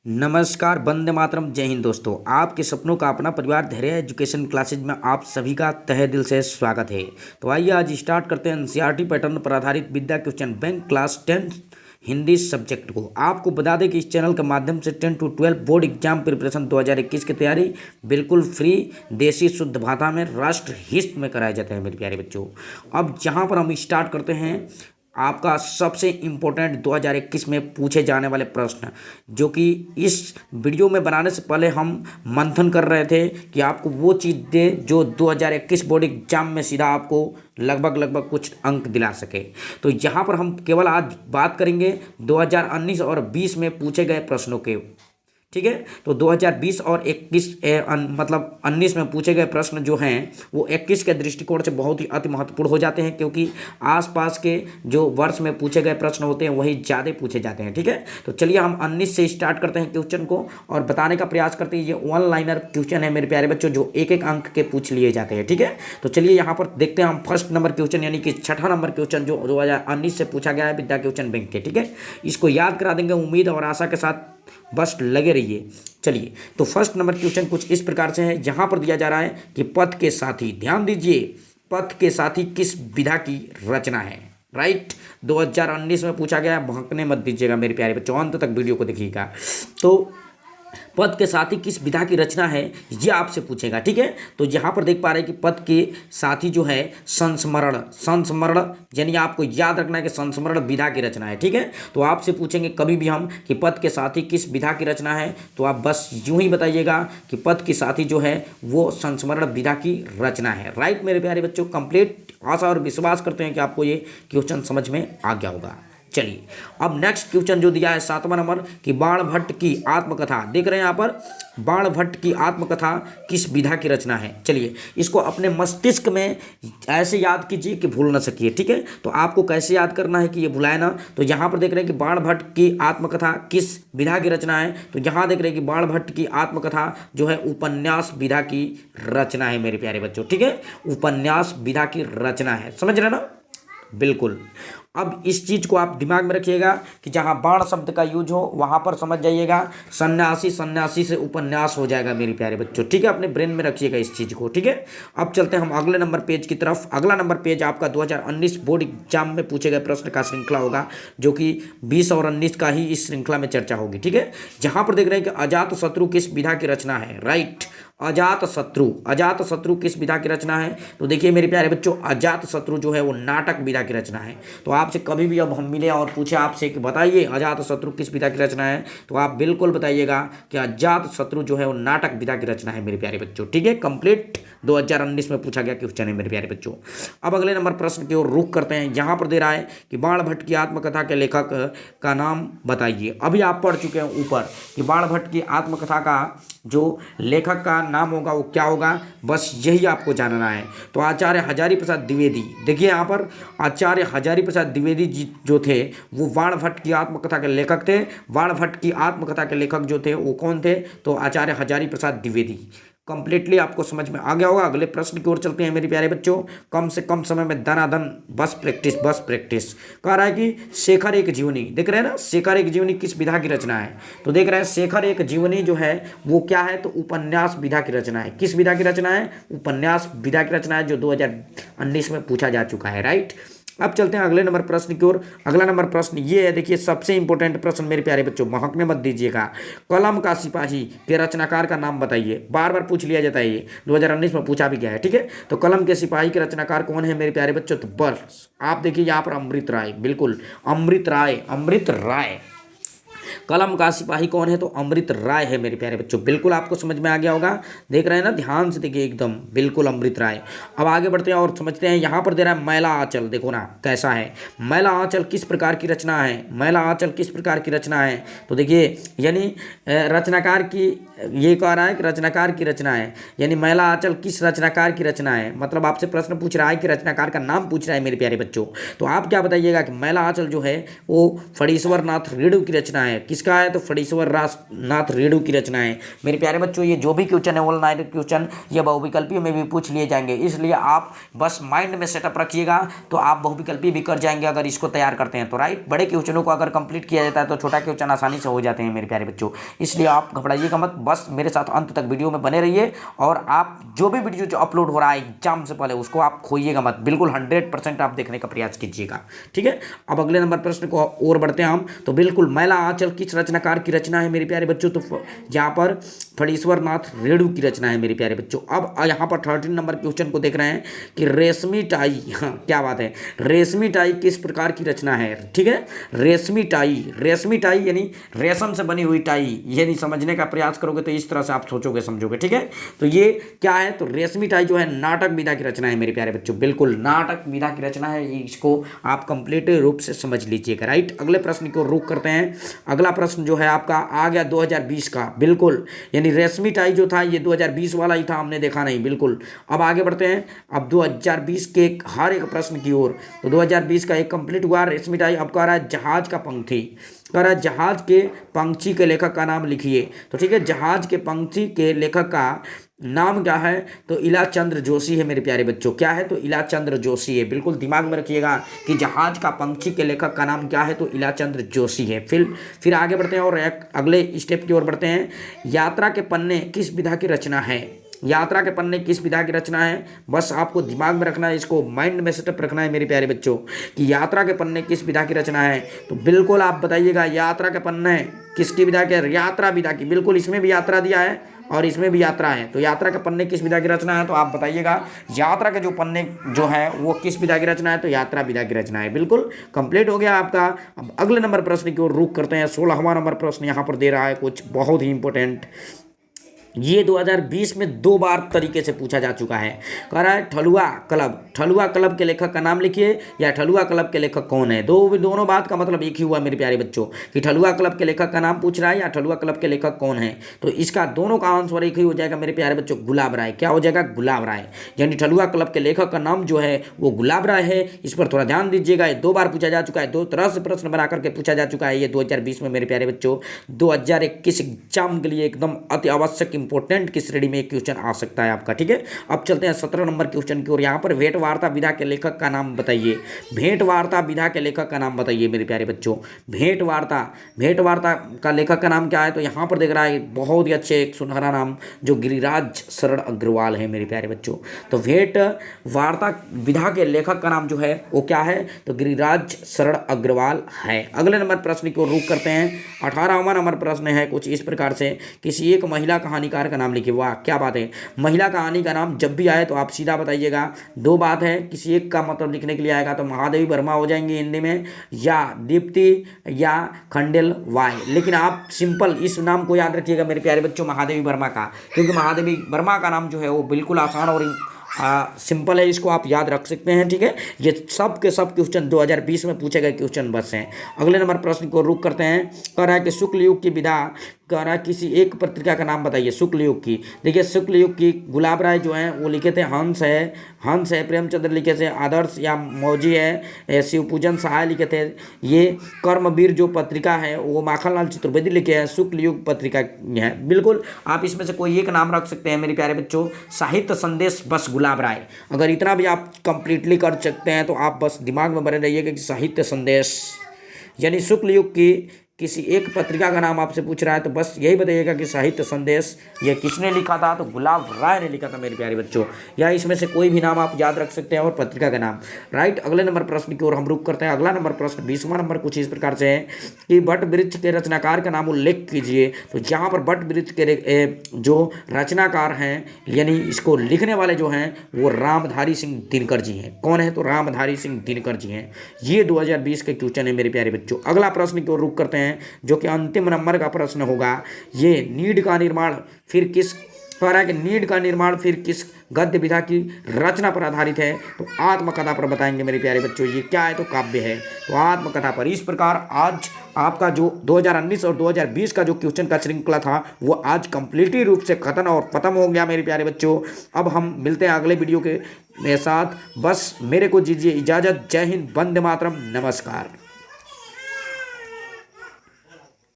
नमस्कार, वंदे मातरम, जय हिंद दोस्तों। आपके सपनों का अपना परिवार धैर्य एजुकेशन क्लासेज में आप सभी का तहे दिल से स्वागत है। तो आइए आज स्टार्ट करते हैं एनसीईआरटी पैटर्न पर आधारित Vidya question bank class 10 Hindi subject को। आपको बता दें कि इस चैनल के माध्यम से 10 to 12 बोर्ड एग्जाम प्रिपरेशन 2021 की तैयारी बिल्कुल फ्री, देसी शुद्ध भाषा में, राष्ट्र हित में कराए जाते हैं मेरे प्यारे बच्चों। अब जहाँ पर हम स्टार्ट करते हैं आपका सबसे इम्पोर्टेंट 2021 में पूछे जाने वाले प्रश्न, जो कि इस वीडियो में बनाने से पहले हम मंथन कर रहे थे कि आपको वो चीज़ दे जो 2021 बोर्ड एग्जाम में सीधा आपको लगभग कुछ अंक दिला सके। तो यहाँ पर हम केवल आज बात करेंगे 2019 और 20 में पूछे गए प्रश्नों के, ठीक है। तो 2020 और 21 मतलब 19 में पूछे गए प्रश्न जो हैं वो 21 के दृष्टिकोण से बहुत ही अति महत्वपूर्ण हो जाते हैं, क्योंकि आसपास के जो वर्ष में पूछे गए प्रश्न होते हैं वही ज़्यादा पूछे जाते हैं, ठीक है। तो चलिए हम 19 से स्टार्ट करते हैं क्वेश्चन को और बताने का प्रयास करते हैं। ये वन लाइनर क्वेश्चन है मेरे प्यारे बच्चों, जो एक एक अंक के पूछ लिए जाते हैं, ठीक है। तो चलिए यहाँ पर देखते हैं हम फर्स्ट नंबर क्वेश्चन, यानी कि छठा नंबर क्वेश्चन जो 2019 से पूछा गया है विद्या क्वेश्चन बैंक के, ठीक है। इसको याद करा देंगे उम्मीद और आशा के साथ, बस लगे रहिए। चलिए, तो फर्स्ट नंबर क्वेश्चन कुछ इस प्रकार से है। यहाँ पर दिया जा रहा है कि पथ के साथी, ध्यान दीजिए, पथ के साथी किस विधा की रचना है, राइट। 2019 में पूछा गया, भौंकने मत दीजिएगा मेरे प्यारे बच्चों, अंत तक वीडियो को देखिएगा। तो पद के साथी किस विधा की रचना है ये आपसे पूछेगा, ठीक है। तो यहाँ पर देख पा रहे हैं कि पद के साथी जो है संस्मरण यानी आपको याद रखना है कि संस्मरण विधा की रचना है, ठीक है। तो आपसे पूछेंगे कभी भी हम कि पद के साथी किस विधा की रचना है, तो आप बस यूं ही बताइएगा कि पद के साथी जो है वो संस्मरण विधा की रचना है, राइट मेरे प्यारे बच्चों। कंप्लीट आशा और विश्वास करते हैं कि आपको ये क्वेश्चन समझ में आ गया होगा। चलिए, अब नेक्स्ट क्वेश्चन जो दिया है 7वां नंबर कि बाणभट्ट की आत्मकथा, देख रहे हैं यहाँ पर, बाणभट्ट की आत्मकथा किस विधा की रचना है। चलिए, इसको अपने मस्तिष्क में ऐसे याद कीजिए कि भूल ना सकिए, ठीक है। तो आपको कैसे याद करना है कि ये भुलाए ना। तो यहाँ पर देख रहे हैं कि बाणभट्ट की आत्मकथा किस विधा की रचना है। तो यहाँ देख रहे हैं कि बाणभट्ट की आत्मकथा जो है उपन्यास विधा की रचना है मेरे प्यारे बच्चों, ठीक है। उपन्यास विधा की रचना है, समझ रहे ना, बिल्कुल। अब इस चीज़ को आप दिमाग में रखिएगा कि जहाँ बाण शब्द का यूज हो वहाँ पर समझ जाइएगा सन्यासी से उपन्यास हो जाएगा मेरे प्यारे बच्चों, ठीक है। अपने ब्रेन में रखिएगा इस चीज़ को, ठीक है। अब चलते हैं हम अगले नंबर पेज की तरफ। अगला नंबर पेज आपका 2019 बोर्ड एग्जाम में पूछे गए प्रश्न का श्रृंखला होगा, जो कि 20 और 19 का ही इस श्रृंखला में चर्चा होगी, ठीक है। जहाँ पर देख रहे हैं कि अजात शत्रु किस विधा की रचना है, राइट। अजात शत्रु किस विधा की रचना है। तो देखिए मेरे प्यारे बच्चों, अजात शत्रु जो है वो नाटक विधा की रचना है। तो आपसे कभी भी अब हम मिले और पूछे आपसे कि बताइए अजात शत्रु किस विधा की रचना है, तो आप बिल्कुल बताइएगा कि अजात शत्रु जो है वो नाटक विधा की रचना है मेरे प्यारे बच्चों, ठीक है। कंप्लीट 2019 में पूछा गया क्वेश्चन है मेरे प्यारे बच्चों। अब अगले नंबर प्रश्न की ओर रुख करते हैं। यहाँ पर दे रहा है कि बाणभट्ट की आत्मकथा के लेखक का नाम बताइए। अभी आप पढ़ चुके हैं ऊपर कि बाणभट्ट की आत्मकथा का जो लेखक का नाम होगा वो क्या होगा, बस यही आपको जानना है। तो आचार्य हजारी प्रसाद द्विवेदी, देखिए यहाँ पर आचार्य हजारी प्रसाद द्विवेदी जी जो थे वो बाणभट्ट की आत्मकथा के लेखक थे। बाणभट्ट की आत्मकथा के लेखक जो थे वो कौन थे, तो आचार्य हजारी प्रसाद द्विवेदी। कंप्लीटली आपको समझ में आ गया होगा। अगले प्रश्न की ओर चलते हैं मेरे प्यारे बच्चों। कम से कम समय में धनाधन, बस प्रैक्टिस। कह रहा है कि शेखर एक जीवनी, देख रहे हैं ना, शेखर एक जीवनी किस विधा की रचना है। तो देख रहे हैं शेखर एक जीवनी जो है वो क्या है, तो उपन्यास विधा की रचना है। किस विधा की रचना है, उपन्यास विधा की रचना है, जो 2019 में पूछा जा चुका है, राइट। अब चलते हैं अगले नंबर प्रश्न की ओर। अगला नंबर प्रश्न ये है, देखिए सबसे इंपॉर्टेंट प्रश्न मेरे प्यारे बच्चों, महकने मत दीजिएगा। कलम का सिपाही के रचनाकार का नाम बताइए। बार बार पूछ लिया जाता है, ये 2019 में पूछा भी गया है, ठीक है। तो कलम के सिपाही के रचनाकार कौन है मेरे प्यारे बच्चों, तो बस आप देखिए यहाँ पर अमृत राय, बिल्कुल अमृत राय। कलम का सिपाही कौन है, तो अमृत राय है मेरे प्यारे बच्चों। बिल्कुल आपको समझ में आ गया होगा, देख रहे हैं ना, ध्यान से देखिए एकदम, बिल्कुल अमृत राय। अब आगे बढ़ते हैं और समझते हैं। यहाँ पर दे रहा है मैला आंचल, देखो ना कैसा है। मैला आंचल किस प्रकार की रचना है, मैला आंचल किस प्रकार की रचना है। तो देखिए यानी रचनाकार की, ये कह रहा है कि रचनाकार की रचना है, यानी मैला आंचल किस रचनाकार की रचना है। मतलब आपसे प्रश्न पूछ रहा है कि रचनाकार का नाम पूछ रहा है मेरे प्यारे बच्चों। तो आप क्या बताइएगा कि मैला आंचल जो है वो फणीश्वर नाथ रेणु की रचना है। किसका है? तो फणीश्वर नाथ रेणु की रचना है। मेरे प्यारे बच्चों, ये जो भी क्वेश्चन है ऑल नाइन क्वेश्चन ये बहुविकल्पी में भी पूछ लिए जाएंगे, इसलिए आप बस माइंड में सेटअप रखिएगा तो आप बहुविकल्पी भी कर जाएंगे अगर इसको तैयार करते हैं तो। राइट, बड़े क्वेश्चनों को अगर कंप्लीट किया जाता है तो छोटा क्वेश्चन आसानी से हो जाते हैं मेरे प्यारे बच्चों, इसलिए आप घबराइएगा मत, बस मेरे साथ अंत तक वीडियो में बने रहिए। और आप जो भी वीडियो जो अपलोड हो रहा है एग्जाम से पहले उसको आप खोइएगा मत, बिल्कुल 100% आप देखने का प्रयास कीजिएगा। ठीक है, अब अगले नंबर प्रश्न को और बढ़ते हैं हम। तो बिल्कुल मैला आंचल किस रचनाकार की रचना है मेरे प्यारे बच्चों? तो यहाँ पर फणीश्वर नाथ रेणु की रचना है मेरे प्यारे बच्चों। अब यहाँ पर 13 नंबर क्वेश्चन को देख रहे हैं कि रेशमी टाई, हाँ क्या बात है, रेशमी टाई किस प्रकार की रचना है? ठीक है, रेशमी टाई यानी रेशम से बनी हुई टाई, यानी समझने का प्रयास करोगे तो इस तरह से आप सोचोगे समझोगे। ठीक है, तो ये क्या है? तो रेशमी टाई जो है नाटक विधा की रचना है मेरे प्यारे बच्चों, बिल्कुल नाटक विधा की रचना है, इसको आप कंप्लीट रूप से समझ लीजिएगा। राइट, अगले प्रश्न को रुक करते हैं। अगला प्रश्न जो है आपका आ गया 2020 का, बिल्कुल यानी रेशमी टाई जो था ये 2020 वाला ही था, हमने देखा नहीं, बिल्कुल। अब आगे बढ़ते हैं अब 2020 के हर एक प्रश्न की ओर। तो 2020 का एक कंप्लीट हुआ रेशमी टाई। अब कह रहा है जहाज का पंखी, कह रहा है जहाज के पंछी के लेखक का नाम लिखिए। तो ठीक है, जहाज के पंछी के लेखक का नाम क्या है? तो इलाचंद्र जोशी है मेरे प्यारे बच्चों। क्या है? तो इलाचंद्र जोशी है, बिल्कुल दिमाग में रखिएगा कि जहाज का पंछी के लेखक का नाम क्या है? तो इलाचंद्र जोशी है। फिर आगे बढ़ते हैं और एक अगले स्टेप की ओर बढ़ते हैं। यात्रा के पन्ने किस विधा की रचना है? यात्रा के पन्ने किस विधा की रचना है? बस आपको दिमाग में रखना है, इसको माइंड में सेटअप रखना है मेरे प्यारे बच्चों कि यात्रा के पन्ने किस विधा की रचना है। तो बिल्कुल आप बताइएगा यात्रा के पन्ने किसकी विधा के? यात्रा विधा की, बिल्कुल इसमें भी यात्रा दिया है और इसमें भी यात्रा है। तो यात्रा के पन्ने किस विधा की रचना है? तो आप बताइएगा यात्रा के जो पन्ने जो है वो किस विधा की रचना है? तो यात्रा विधा की रचना है। बिल्कुल कंप्लीट हो गया आपका। अब अगले नंबर प्रश्न की ओर रुख करते हैं। 16वां नंबर प्रश्न यहाँ पर दे रहा है कुछ बहुत ही इंपॉर्टेंट, ये 2020 में 2 बार तरीके से पूछा जा चुका है। कह रहा है ठलुआ क्लब के लेखक का नाम लिखिए या ठलुआ क्लब के लेखक कौन है? दोनों बात का मतलब एक ही हुआ मेरे प्यारे बच्चों कि ठलुआ क्लब के लेखक का नाम पूछ रहा है या ठलुआ क्लब के लेखक कौन है। तो इसका दोनों का आंसर एक ही हो जाएगा मेरे प्यारे बच्चों, गुलाब राय। क्या हो जाएगा? गुलाब राय। यानी ठलुआ क्लब के लेखक का नाम जो है वो गुलाब राय है। इस पर थोड़ा ध्यान दीजिएगा, ये 2 बार पूछा जा चुका है, 2 तरह से प्रश्न बना करके पूछा जा चुका है ये 2020 में मेरे प्यारे बच्चों। 2021 एग्जाम के लिए एकदम अति आवश्यक इंपॉर्टेंट की श्रेणी में एक क्वेश्चन आ सकता है आपका। ठीक है, अब चलते हैं 17 नंबर क्वेश्चन की ओर। यहाँ पर भेंट वार्ता विधा के लेखक का नाम बताइए। भेंट वार्ता विधा के लेखक का नाम बताइए मेरे प्यारे बच्चों। भेंट वार्ता का लेखक का नाम क्या है? तो यहाँ पर देख रहा है बहुत ही अच्छे एक सुनहरा नाम जो गिरिराज शरण अग्रवाल है मेरे प्यारे बच्चों। तो भेंट वार्ता विधा के लेखक का नाम जो है वो क्या है? तो गिरिराज शरण अग्रवाल है। अगले नंबर प्रश्न की ओर रुख करते हैं। 18वां नंबर प्रश्न है कुछ इस प्रकार से, किसी एक महिला कहानीकार का नाम लिखिए। वाह क्या बात है, महिला कहानी का नाम जब भी आए तो आप सीधा बताइएगा। 2 बात है, किसी एक का मतलब लिखने के लिए आएगा तो महादेवी वर्मा हो जाएंगे हिंदी में, या दीप्ति या खंडेल वाई। लेकिन आप सिंपल इस नाम को याद रखिएगा मेरे प्यारे बच्चों, महादेवी वर्मा का, क्योंकि महादेवी वर्मा का नाम जो है वो बिल्कुल आसान और सिंपल है, इसको आप याद रख सकते हैं। ठीक है, ये सब के सब क्वेश्चन 2020 में पूछे गए क्वेश्चन बस हैं। अगले नंबर प्रश्न को रुख करते हैं। कह रहा है कि शुक्ल युग की विधा, कह रहा है किसी एक पत्रिका का नाम बताइए शुक्ल युग की। देखिए शुक्ल युग की गुलाब राय जो हैं वो लिखे थे, हंस है, प्रेमचंद्र लिखे थे, आदर्श या मौजी है, शिवपूजन सहाय लिखे थे। ये कर्मवीर जो पत्रिका है वो माखनलाल चतुर्वेदी लिखे हैं, शुक्ल युग पत्रिका है। बिल्कुल आप इसमें से कोई एक नाम रख सकते हैं मेरे प्यारे बच्चों। साहित्य संदेश बस गुलाब राय, अगर इतना भी आप कंप्लीटली कर सकते हैं तो आप बस दिमाग में बने रहिएगा कि साहित्य संदेश यानी शुक्ल युग की किसी एक पत्रिका का नाम आपसे पूछ रहा है तो बस यही बताइएगा कि साहित्य संदेश ये किसने लिखा था? तो गुलाब राय ने लिखा था मेरे प्यारे बच्चों। या इसमें से कोई भी नाम आप याद रख सकते हैं और पत्रिका का नाम। राइट, अगले नंबर प्रश्न की ओर हम रुख करते हैं। अगला नंबर प्रश्न 20वां नंबर कुछ इस प्रकार से है कि वट वृक्ष के रचनाकार का नाम उल्लेख कीजिए। तो यहाँ पर वट वृक्ष के जो रचनाकार हैं यानी इसको लिखने वाले जो हैं वो रामधारी सिंह दिनकर जी हैं। कौन है? तो रामधारी सिंह दिनकर जी हैं। ये 2020 के क्वेश्चन है मेरे प्यारे बच्चों। अगला प्रश्न की ओर रुख करते हैं जो कि अंतिम नंबर का प्रश्न होगा। ये नीड का निर्माण फिर किस कह रहा है कि नीड का निर्माण फिर किस गद्य विधा की रचना पर आधारित है? तो आत्मकथा पर बताएंगे मेरे प्यारे बच्चों। ये क्या है? तो काव्य है, तो आत्मकथा पर। इस प्रकार आज आपका जो 2019 और 2020 का जो क्वेश्चन का श्रृंखला था वो आज कंप्लीटली रूप से खत्म और खत्म हो गया मेरे प्यारे बच्चों। अब हम मिलते हैं अगले वीडियो के साथ, बस मेरे को दीजिए इजाज़त। जय हिंद, वंदे मातरम, नमस्कार।